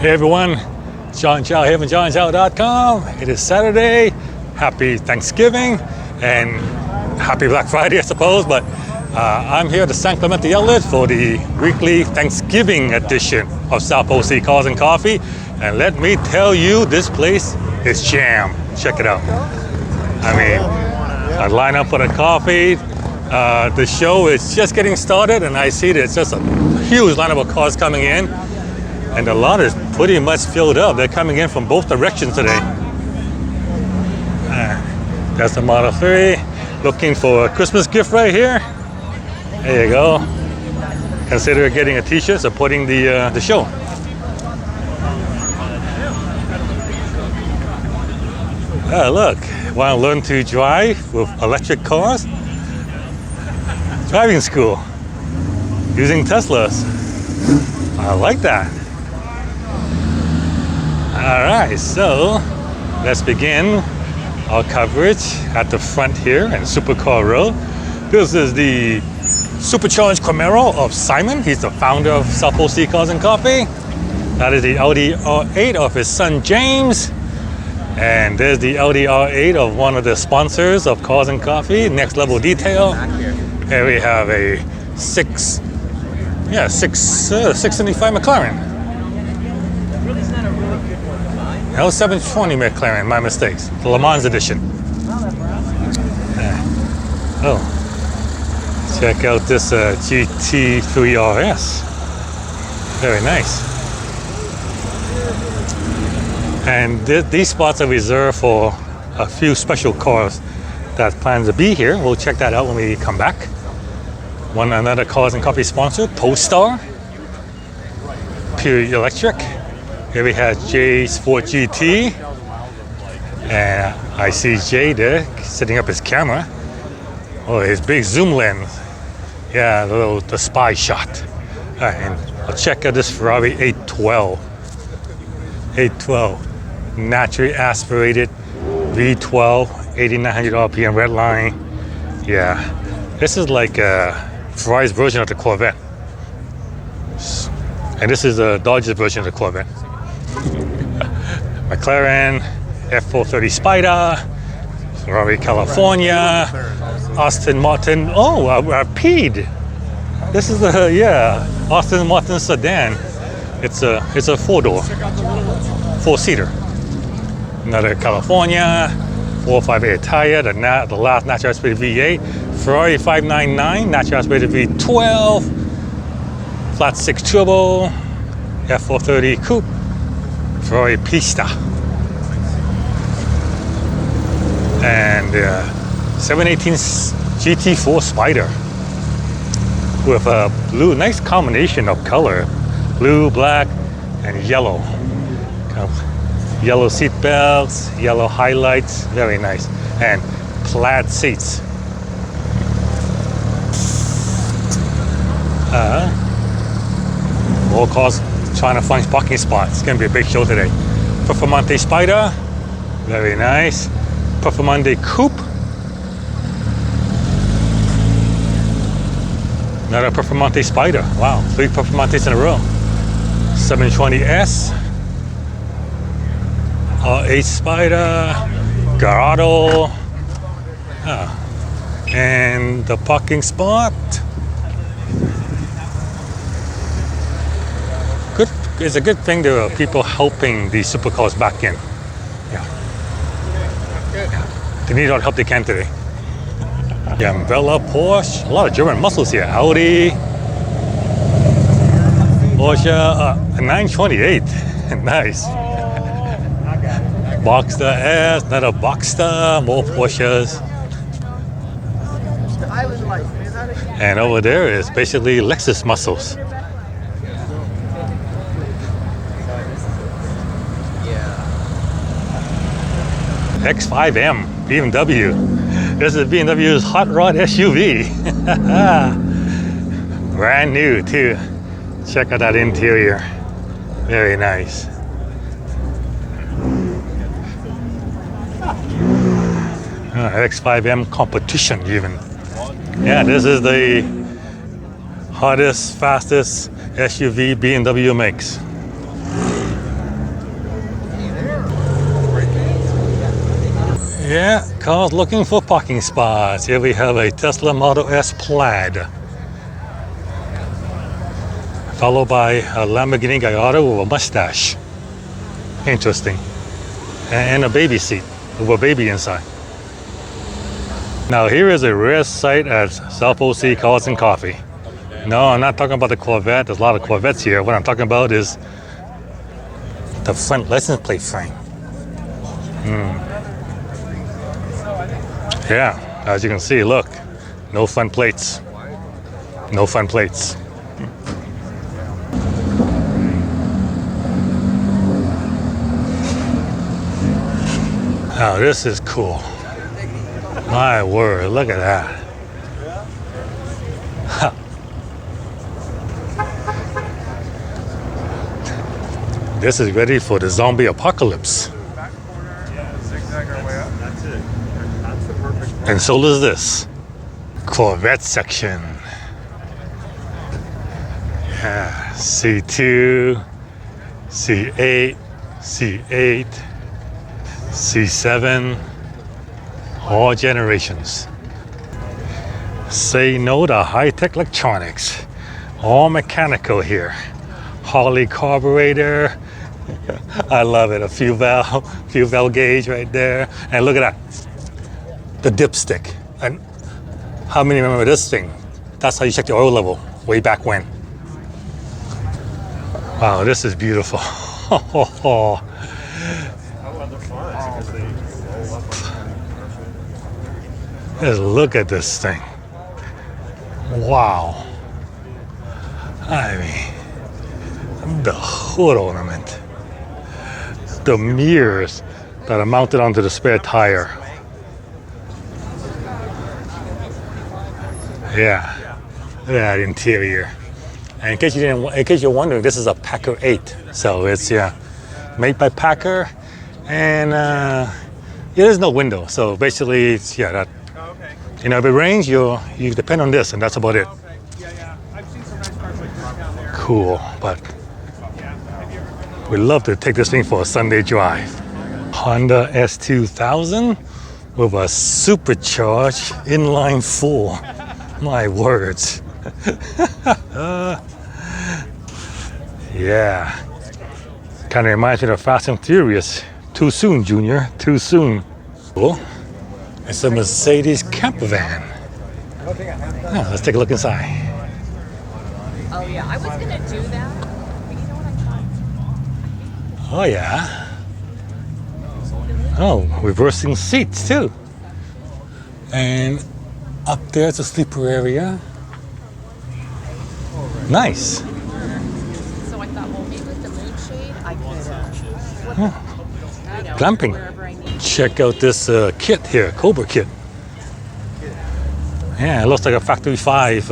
Hey everyone, John Chow here from johnchow.com. It is Saturday. Happy Thanksgiving and happy Black Friday, I suppose. But I'm here at the San Clemente Outlet for the weekly Thanksgiving edition of South Pole Sea Cars and Coffee. And let me tell you, this place is jam. Check it out. I mean, I line up for the coffee. The show is just getting started, and I see there's just a huge lineup of cars coming in. And the lot is pretty much filled up. They're coming in from both directions today. That's the Model 3. Looking for a Christmas gift right here. There you go. Consider getting a t-shirt supporting the show. Look, want to learn to drive with electric cars? Driving school using Teslas. I like that. All right, so let's begin our coverage at the front here in Supercar Row. This is the supercharged Camaro of Simon. He's the founder of South Pole Sea Cars and Coffee. That is the Audi R8 of his son James. And there's the Audi R8 of one of the sponsors of Cars and Coffee, Next Level Detail. Here we have a 675 McLaren. L720 McLaren, my mistakes. The Le Mans edition. Check out this GT3 RS. Very nice. And these spots are reserved for a few special cars that plan to be here. We'll check that out when we come back. Another Cars and Coffee sponsor, Polestar, Pure Electric. Here we have Jay Sport GT, and I see Jay there setting up his camera. Oh, his big zoom lens. Yeah, the spy shot. All right, and I'll check out this Ferrari 812. 812, naturally aspirated V12, 8,900 RPM red line. Yeah, this is like Ferrari's version of the Corvette. And this is the Dodge's version of the Corvette. McLaren, F430 Spider, Ferrari California, Aston Martin, Rapide. This is Aston Martin sedan. It's a four-seater. Another California, 458 tire, the last natural aspirated V8, Ferrari 599, natural aspirated V12, flat 6 turbo, F430 coupe, Ferrari Pista, and 718 GT4 Spider with a blue, nice combination of color, blue, black, and yellow. Yellow seat belts, yellow highlights, very nice, and plaid seats. More cars trying to find parking spots. It's gonna be a big show today. Performante Spider, very nice. Performante Coupe. Another Performante Spider. Wow, 3 Performantes in a row. 720S. R8 Spider. Garado. And the parking spot. It's a good thing there are people helping the supercars back in. Yeah. They need all the help they can today. Yeah, Bella, Porsche, a lot of German muscles here. Audi, Porsche, a 928, nice. Boxster S, another Boxster, more Porsches. And over there is basically Lexus muscles. X5M, BMW. This is BMW's hot rod SUV. Brand new too. Check out that interior. Very nice. X5M competition even. Yeah, this is the hottest, fastest SUV BMW makes. Yeah, cars looking for parking spots. Here we have a Tesla Model S Plaid, followed by a Lamborghini Gallardo with a mustache. Interesting. And a baby seat with a baby inside. Now here is a rare sight at South OC Cars and Coffee. No, I'm not talking about the Corvette. There's a lot of Corvettes here. What I'm talking about is the front license plate frame. Yeah, as you can see, look, no front plates. No front plates. Now this is cool. My word, look at that. This is ready for the zombie apocalypse. And so does this Corvette section. Yeah, C2, C8, C8, C7, all generations. Say no to high-tech electronics. All mechanical here. Harley carburetor. I love it. A fuel valve gauge right there. And look at that. The dipstick. And how many remember this thing? That's how you check the oil level way back when. Wow, this is beautiful. Just look at this thing. Wow. I mean, the hood ornament. The mirrors that are mounted onto the spare tire. Yeah, look at that interior. And in case you're wondering, this is a Packer 8. So it's made by Packer, and there's no window. So basically, it's that. If it rains, you depend on this, and that's about it. Cool, but we'd love to take this thing for a Sunday drive. Honda S2000 with a supercharged inline 4. My words. Yeah. Kind of reminds me of Fast and Furious. Too soon, Junior. Too soon. Cool. It's a Mercedes camper van. Let's take a look inside. Oh yeah, I was gonna do that, but you know what I thought? Oh yeah. Oh, reversing seats too. And up there's a sleeper area. Nice. So I thought, well, maybe with the moon shade, I could Glamping. wherever I need. Check out this kit here, Cobra kit. Yeah, it looks like a Factory 5.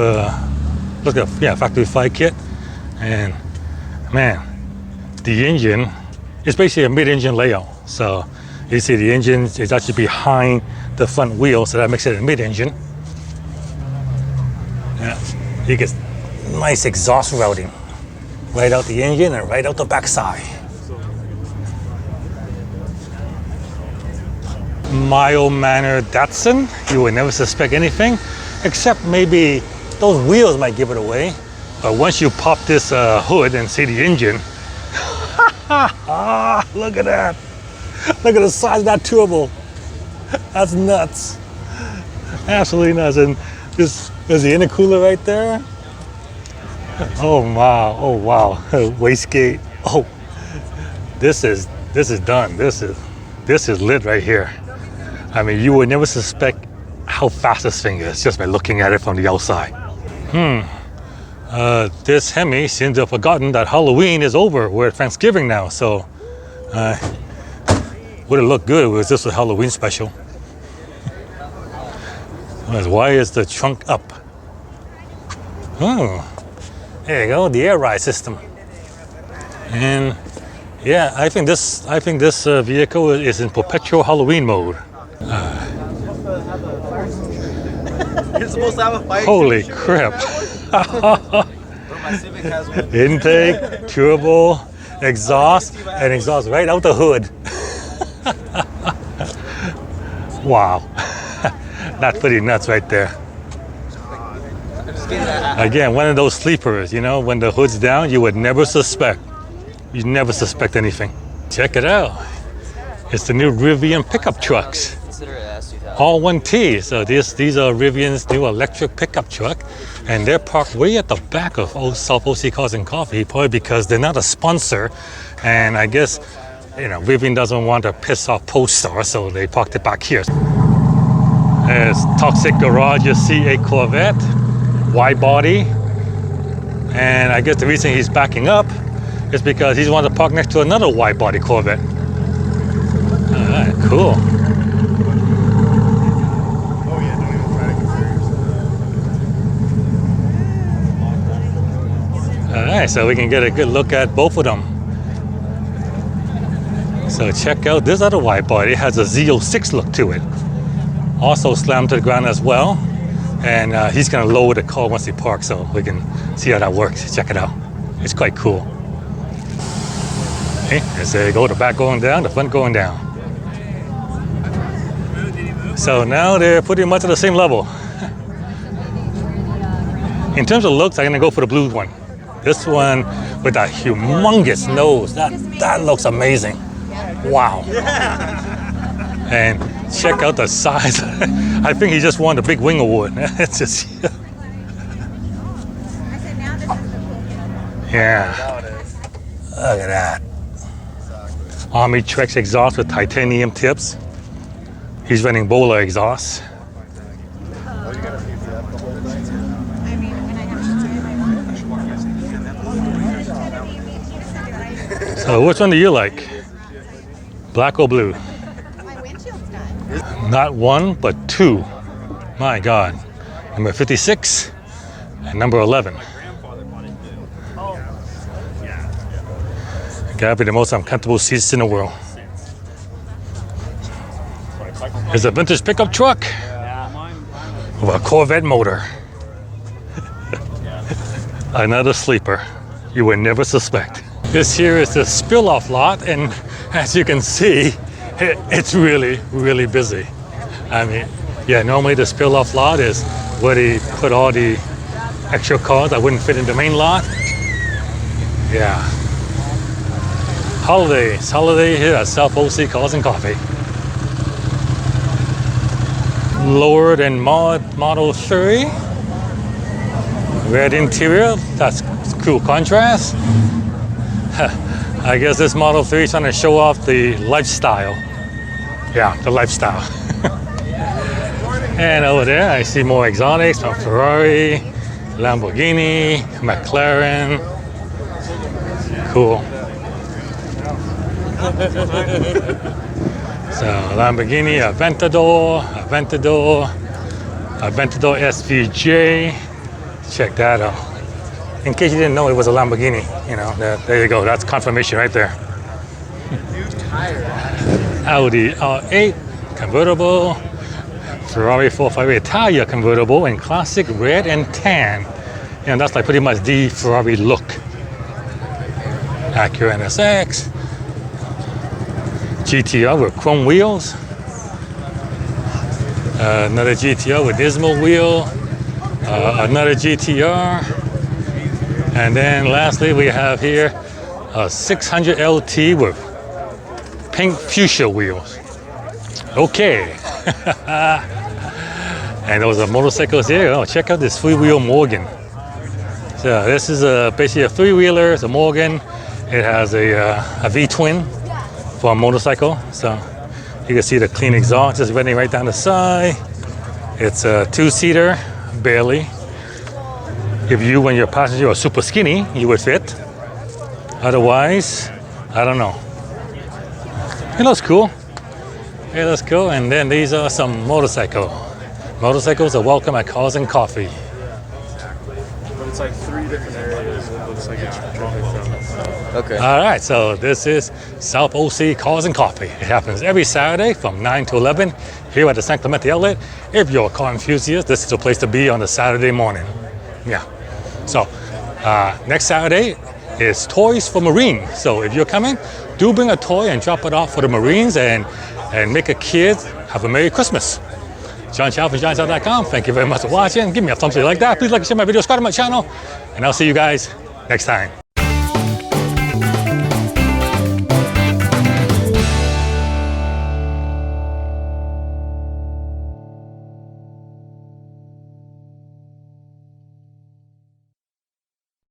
Factory 5 kit. And man, the engine is basically a mid-engine layout. So you see the engine is actually behind the front wheel, so that makes it a mid-engine. Yeah, you get nice exhaust routing right out the engine and right out the backside. Mild-mannered Datsun. You would never suspect anything, except maybe those wheels might give it away. But once you pop this hood and see the engine, look at that. Look at the size of that turbo. That's nuts. Absolutely nuts. And there's the intercooler right there. Oh wow. Oh wow. Wastegate. Oh, this is done. This is lit right here. I mean, you would never suspect how fast this thing is just by looking at it from the outside. This Hemi seems to have forgotten that Halloween is over. We're at Thanksgiving now, so would it look good if this was a Halloween special? Why is the trunk up? Oh, there you go, the air ride system. And yeah, I think this vehicle is in perpetual Halloween mode. You're supposed to have a fire Holy crap. My Civic has one. Intake, turbo, exhaust, and exhaust right out the hood. Wow. That's pretty nuts right there. Again, one of those sleepers, you know, when the hood's down, you would never suspect. You'd never suspect anything. Check it out. It's the new Rivian pickup trucks. Consider it S2000. All 1T. So these are Rivian's new electric pickup truck, and they're parked way at the back of South OC Cars and Coffee, probably because they're not a sponsor, and I guess, you know, Rivian doesn't want to piss off Polestar, so they parked it back here. There's Toxic Garage. You see a Corvette, wide body, and I guess the reason he's backing up is because he's wanted to park next to another wide body Corvette. All right, cool. All right, so we can get a good look at both of them. So check out this other wide body. It has a Z06 look to it. Also slammed to the ground as well. And he's gonna lower the car once he parks, so we can see how that works. Check it out. It's quite cool. Okay, there you go, the back going down, the front going down. So now they're pretty much at the same level. In terms of looks, I'm gonna go for the blue one. This one with that humongous nose, that looks amazing. Wow. And check out the size. I think he just won the Big Wing Award. It's just, yeah. Look at that. Army Trex exhaust with titanium tips. He's running Bowler exhaust. So which one do you like? Black or blue? Not one, but two. My God. Number 56 and number 11. Gotta be the most uncomfortable seats in the world. It's a vintage pickup truck with a Corvette motor. Another sleeper you would never suspect. This here is the spill-off lot, and as you can see, it's really, really busy. I mean, yeah, normally the spill-off lot is where they put all the extra cars that wouldn't fit in the main lot. Yeah. Holiday here at South OC Cars and Coffee. Lower than Model 3. Red interior, that's cool contrast. I guess this Model 3 is trying to show off the lifestyle. Yeah, the lifestyle. And over there, I see more exotics from Ferrari, Lamborghini, McLaren. Cool. So Lamborghini Aventador SVJ. Check that out. In case you didn't know it was a Lamborghini, you know, there you go. That's confirmation right there. Audi R8 convertible, Ferrari 458 Italia convertible in classic red and tan. And that's like pretty much the Ferrari look. Acura NSX, GTR with chrome wheels, another GTR with dismal wheel, another GTR. And then lastly, we have here a 600 LT with pink fuchsia wheels. Okay. And those are motorcycles here. Oh, check out this three-wheel Morgan. So this is basically a three-wheeler. It's a Morgan. It has a V-twin for a motorcycle. So you can see the clean exhaust just running right down the side. It's a two-seater, barely. If you, when your passenger are super skinny, you would fit. Otherwise, I don't know. It looks cool. It looks cool. And then these are some motorcycles. Motorcycles are welcome at Cars and Coffee. But it's like 3 different areas. It looks like it's jumping from. Okay. All right, so this is South OC Cars and Coffee. It happens every Saturday from 9 to 11 here at the San Clemente Outlet. If you're a car enthusiast, this is the place to be on a Saturday morning. Yeah. So next Saturday is Toys for Marine. So if you're coming, do bring a toy and drop it off for the Marines and make a kid have a Merry Christmas. John Chow from JohnChow.com. Thank you very much for watching. Give me a thumbs up if you like that. Please like and share my video, subscribe to my channel, and I'll see you guys next time.